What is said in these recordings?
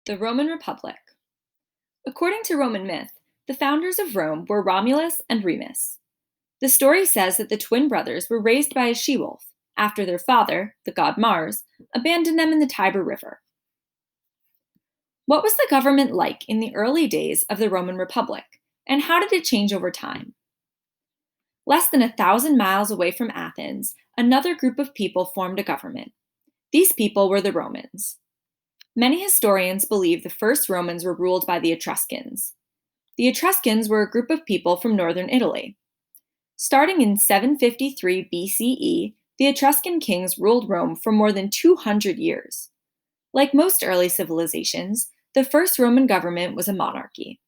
The Roman Republic. According to Roman myth, the founders of Rome were Romulus and Remus. The story says that the twin brothers were raised by a she-wolf after their father, the god Mars, abandoned them in the Tiber River. What was the government like in the early days of the Roman Republic, and how did it change over time? Less than 1,000 miles away from Athens, another group of people formed a government. These people were the Romans. Many historians believe the first Romans were ruled by the Etruscans. The Etruscans were a group of people from northern Italy. Starting in 753 BCE, the Etruscan kings ruled Rome for more than 200 years. Like most early civilizations, the first Roman government was a monarchy.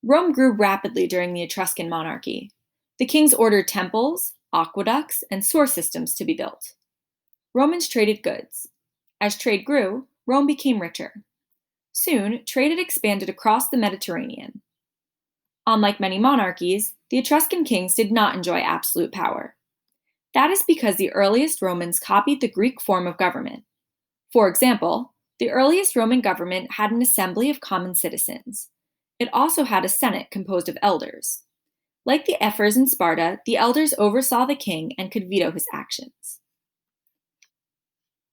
Rome grew rapidly during the Etruscan monarchy. The kings ordered temples, aqueducts, and sewer systems to be built. Romans traded goods. As trade grew, Rome became richer. Soon, trade had expanded across the Mediterranean. Unlike many monarchies, the Etruscan kings did not enjoy absolute power. That is because the earliest Romans copied the Greek form of government. For example, the earliest Roman government had an assembly of common citizens. It also had a senate composed of elders. Like the ephors in Sparta, the elders oversaw the king and could veto his actions.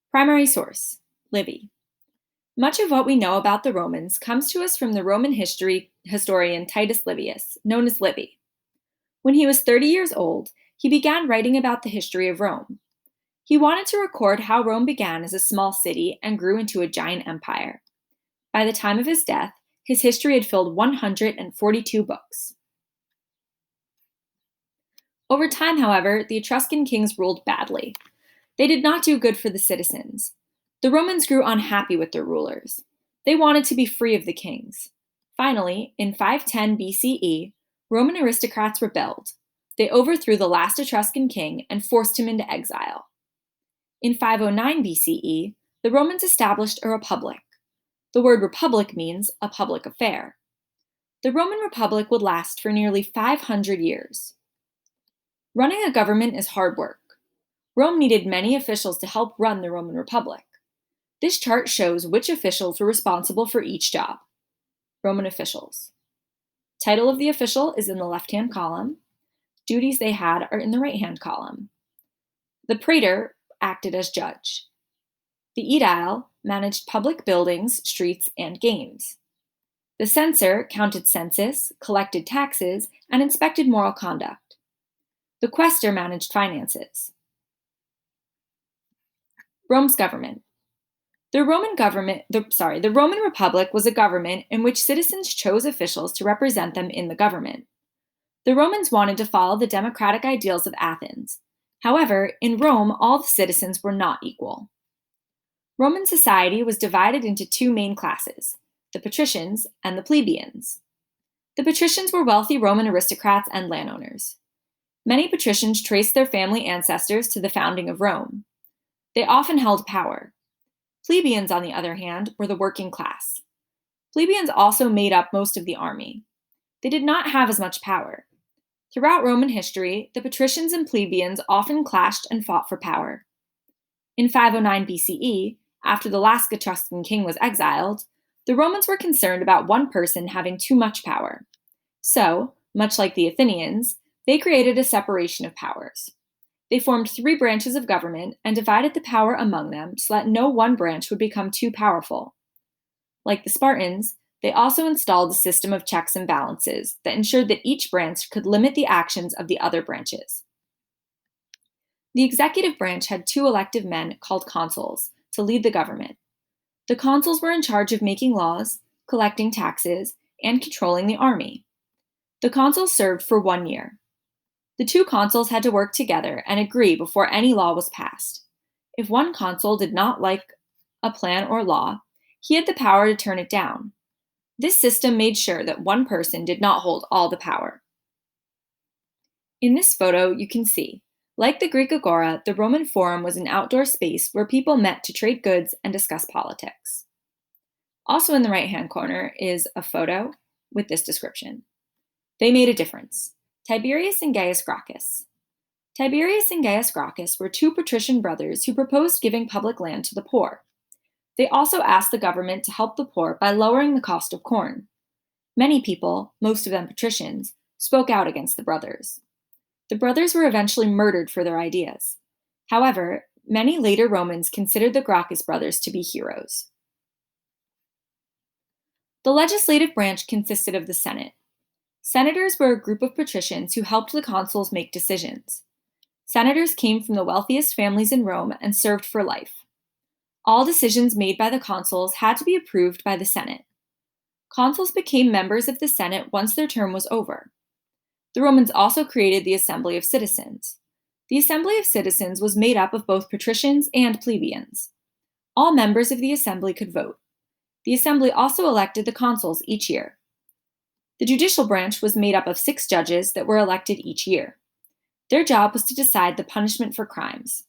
Primary source: Livy. Much of what we know about the Romans comes to us from the Roman historian Titus Livius, known as Livy. When he was 30 years old, he began writing about the history of Rome. He wanted to record how Rome began as a small city and grew into a giant empire. By the time of his death, his history had filled 142 books. Over time, however, the Etruscan kings ruled badly. They did not do good for the citizens. The Romans grew unhappy with their rulers. They wanted to be free of the kings. Finally, in 510 BCE, Roman aristocrats rebelled. They overthrew the last Etruscan king and forced him into exile. In 509 BCE, the Romans established a republic. The word republic means a public affair. The Roman Republic would last for nearly 500 years. Running a government is hard work. Rome needed many officials to help run the Roman Republic. This chart shows which officials were responsible for each job. Roman officials. Title of the official is in the left-hand column. Duties they had are in the right-hand column. The praetor acted as judge. The aedile managed public buildings, streets, and games. The censor counted census, collected taxes, and inspected moral conduct. The quaestor managed finances. Rome's government. The Roman Republic was a government in which citizens chose officials to represent them in the government. The Romans wanted to follow the democratic ideals of Athens. However, in Rome, all the citizens were not equal. Roman society was divided into two main classes, the patricians and the plebeians. The patricians were wealthy Roman aristocrats and landowners. Many patricians traced their family ancestors to the founding of Rome. They often held power. Plebeians, on the other hand, were the working class. Plebeians also made up most of the army. They did not have as much power. Throughout Roman history, the patricians and plebeians often clashed and fought for power. In 509 BCE, after the last Etruscan king was exiled, the Romans were concerned about one person having too much power. So, much like the Athenians, they created a separation of powers. They formed 3 branches of government and divided the power among them so that no one branch would become too powerful. Like the Spartans, they also installed a system of checks and balances that ensured that each branch could limit the actions of the other branches. The executive branch had 2 elective men called consuls to lead the government. The consuls were in charge of making laws, collecting taxes, and controlling the army. The consuls served for 1 year. The 2 consuls had to work together and agree before any law was passed. If one consul did not like a plan or law, he had the power to turn it down. This system made sure that one person did not hold all the power. In this photo, you can see, like the Greek agora, the Roman forum was an outdoor space where people met to trade goods and discuss politics. Also in the right-hand corner is a photo with this description. They made a difference. Tiberius and Gaius Gracchus. Tiberius and Gaius Gracchus were 2 patrician brothers who proposed giving public land to the poor. They also asked the government to help the poor by lowering the cost of corn. Many people, most of them patricians, spoke out against the brothers. The brothers were eventually murdered for their ideas. However, many later Romans considered the Gracchus brothers to be heroes. The legislative branch consisted of the Senate. Senators were a group of patricians who helped the consuls make decisions. Senators came from the wealthiest families in Rome and served for life. All decisions made by the consuls had to be approved by the Senate. Consuls became members of the Senate once their term was over. The Romans also created the Assembly of Citizens. The Assembly of Citizens was made up of both patricians and plebeians. All members of the assembly could vote. The assembly also elected the consuls each year. The judicial branch was made up of 6 judges that were elected each year. Their job was to decide the punishment for crimes.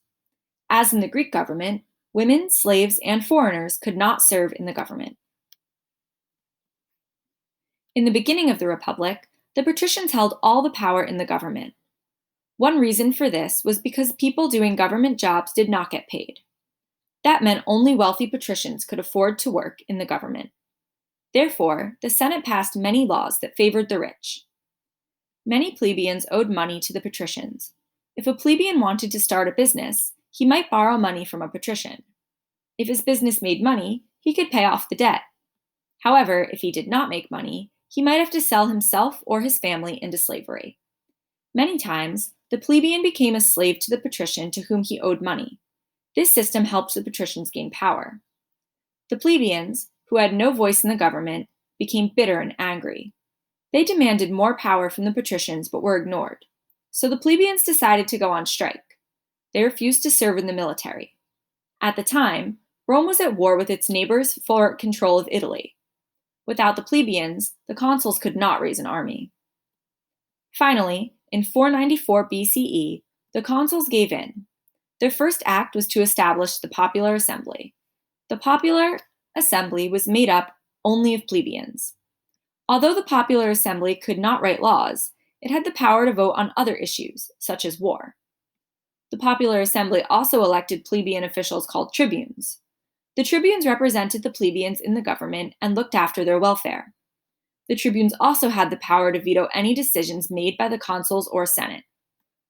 As in the Greek government, women, slaves, and foreigners could not serve in the government. In the beginning of the Republic, the patricians held all the power in the government. One reason for this was because people doing government jobs did not get paid. That meant only wealthy patricians could afford to work in the government. Therefore, the Senate passed many laws that favored the rich. Many plebeians owed money to the patricians. If a plebeian wanted to start a business, he might borrow money from a patrician. If his business made money, he could pay off the debt. However, if he did not make money, he might have to sell himself or his family into slavery. Many times, the plebeian became a slave to the patrician to whom he owed money. This system helped the patricians gain power. The plebeians, who had no voice in the government, became bitter and angry. They demanded more power from the patricians but were ignored. So the plebeians decided to go on strike. They refused to serve in the military. At the time, Rome was at war with its neighbors for control of Italy. Without the plebeians, the consuls could not raise an army. Finally, in 494 BCE, the consuls gave in. Their first act was to establish the Popular Assembly. The Popular Assembly was made up only of plebeians. Although the Popular Assembly could not write laws, it had the power to vote on other issues, such as war. The Popular Assembly also elected plebeian officials called tribunes. The tribunes represented the plebeians in the government and looked after their welfare. The tribunes also had the power to veto any decisions made by the consuls or Senate.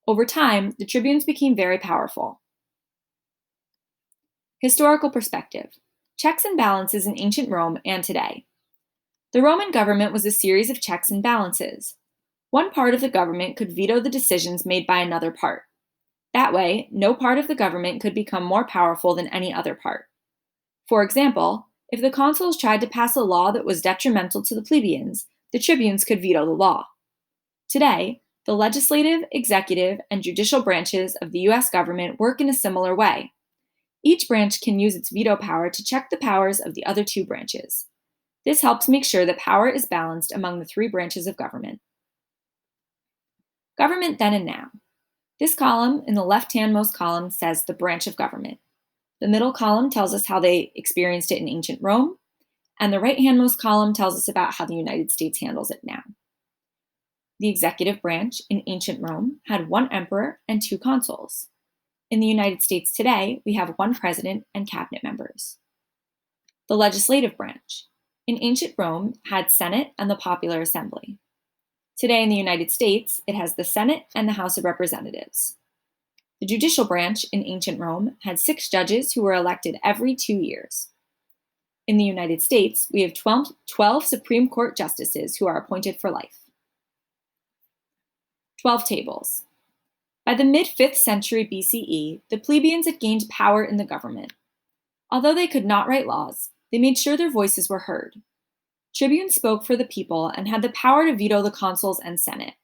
Over time, the tribunes became very powerful. Historical perspective. Checks and balances in ancient Rome and today. The Roman government was a series of checks and balances. One part of the government could veto the decisions made by another part. That way, no part of the government could become more powerful than any other part. For example, if the consuls tried to pass a law that was detrimental to the plebeians, the tribunes could veto the law. Today, the legislative, executive, and judicial branches of the US government work in a similar way. Each branch can use its veto power to check the powers of the other 2 branches. This helps make sure that power is balanced among the 3 branches of government. Government then and now. This column in the left-handmost column says the branch of government. The middle column tells us how they experienced it in ancient Rome, and the right-handmost column tells us about how the United States handles it now. The executive branch in ancient Rome had 1 emperor and 2 consuls. In the United States today, we have 1 president and cabinet members. The legislative branch in ancient Rome had Senate and the Popular Assembly. Today in the United States, it has the Senate and the House of Representatives. The judicial branch in ancient Rome had 6 judges who were elected every 2 years. In the United States, we have 12 Supreme Court justices who are appointed for life. 12 tables. By the mid-5th century BCE, the plebeians had gained power in the government. Although they could not write laws, they made sure their voices were heard. Tribunes spoke for the people and had the power to veto the consuls and Senate.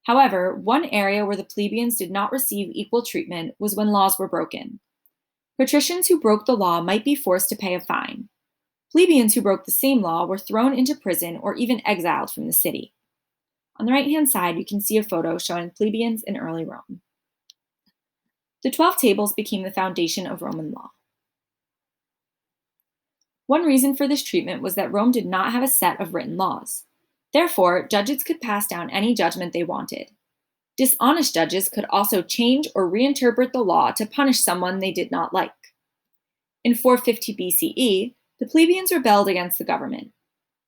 However, one area where the plebeians did not receive equal treatment was when laws were broken. Patricians who broke the law might be forced to pay a fine. Plebeians who broke the same law were thrown into prison or even exiled from the city. On the right-hand side, you can see a photo showing plebeians in early Rome. The 12 tables became the foundation of Roman law. One reason for this treatment was that Rome did not have a set of written laws. Therefore, judges could pass down any judgment they wanted. Dishonest judges could also change or reinterpret the law to punish someone they did not like. In 450 BCE, the plebeians rebelled against the government.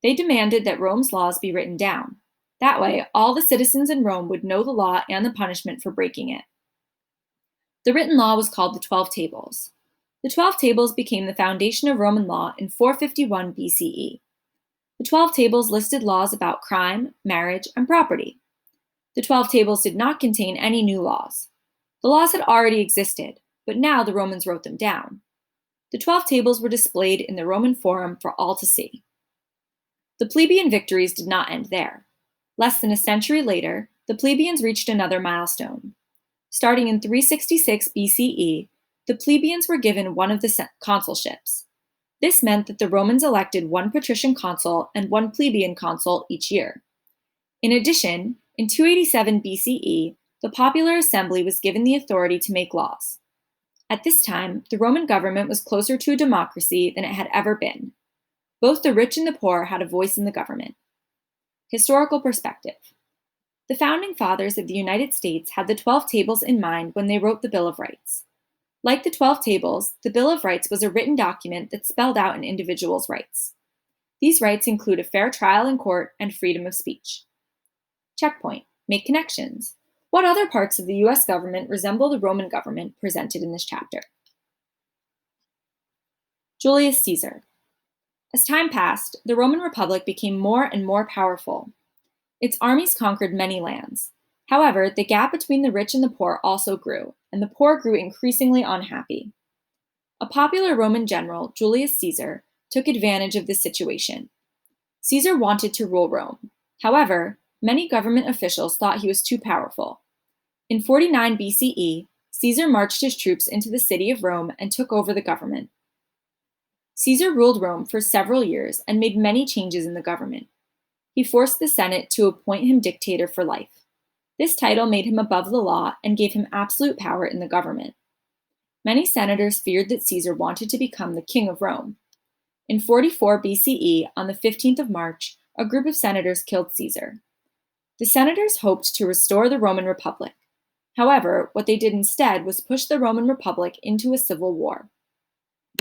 They demanded that Rome's laws be written down. That way, all the citizens in Rome would know the law and the punishment for breaking it. The written law was called the 12 Tables. The 12 Tables became the foundation of Roman law in 451 BCE. The 12 Tables listed laws about crime, marriage, and property. The 12 Tables did not contain any new laws. The laws had already existed, but now the Romans wrote them down. The 12 Tables were displayed in the Roman Forum for all to see. The plebeian victories did not end there. Less than a century later, the plebeians reached another milestone. Starting in 366 BCE, the plebeians were given one of the consulships. This meant that the Romans elected one patrician consul and one plebeian consul each year. In addition, in 287 BCE, the popular assembly was given the authority to make laws. At this time, the Roman government was closer to a democracy than it had ever been. Both the rich and the poor had a voice in the government. Historical perspective. The founding fathers of the United States had the 12 Tables in mind when they wrote the Bill of Rights. Like the 12 Tables, the Bill of Rights was a written document that spelled out an individual's rights. These rights include a fair trial in court and freedom of speech. Checkpoint. Make connections. What other parts of the US government resemble the Roman government presented in this chapter? Julius Caesar. As time passed, the Roman Republic became more and more powerful. Its armies conquered many lands. However, the gap between the rich and the poor also grew, and the poor grew increasingly unhappy. A popular Roman general, Julius Caesar, took advantage of this situation. Caesar wanted to rule Rome. However, many government officials thought he was too powerful. In 49 BCE, Caesar marched his troops into the city of Rome and took over the government. Caesar ruled Rome for several years and made many changes in the government. He forced the Senate to appoint him dictator for life. This title made him above the law and gave him absolute power in the government. Many senators feared that Caesar wanted to become the king of Rome. In 44 BCE, on the 15th of March, a group of senators killed Caesar. The senators hoped to restore the Roman Republic. However, what they did instead was push the Roman Republic into a civil war.